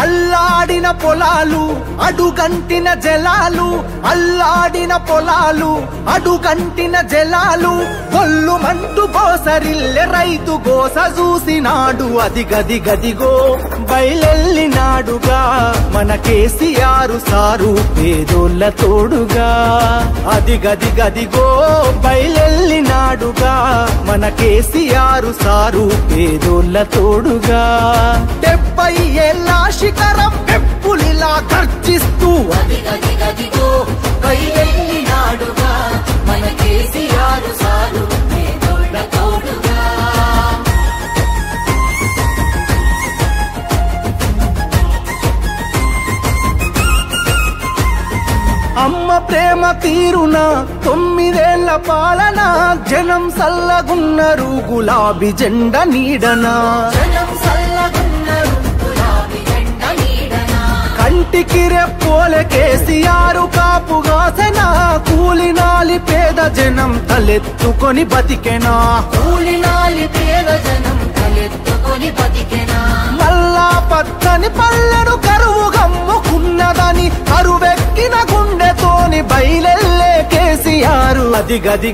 అల్లాడిన పొలాలు అడుగంటిన జలాలు, అల్లాడిన పొలాలు అడుగంటిన జలాలు, కొల్లుమంటూ గోసరిల్లె రైతు గోస చూసినాడు. అది గది గదిగో బయలెల్లినాడుగా మన కేసీఆర్ సారు పేదోళ్ళ తోడుగా. అది గది గదిగో బయలెల్లినాడుగా మన కేసీఆర్ సారు పేదోళ్ళ తోడుగా. 70 ఏళ్ళ శిఖరం పెప్పులిలా గర్జిస్తూ అది గది గదిగో బయలెల్లినాడుగా మన కేసీఆర్ సారు పేదోళ్ళ తోడుగా. అమ్మ ప్రేమ తీరున 9 ఏళ్ల పాలన, జనం సల్లగున్నరు గులాబీ జెండ నీడనా. కంటికి రెప్పోలే కేసీఆర్ కాపుగాసెనా, కూలినాలి పేద జనం తలెత్తుకొని బతికెనా. కూలినాలి పేద జనం తలెత్తుకొని బతికెనా. మల్లా పచ్చని పల్లెను కరువు గమ్ముకున్నదని కరువెక్కిన గుండెతోని బయలెల్లే కేసీఆర్. అది గది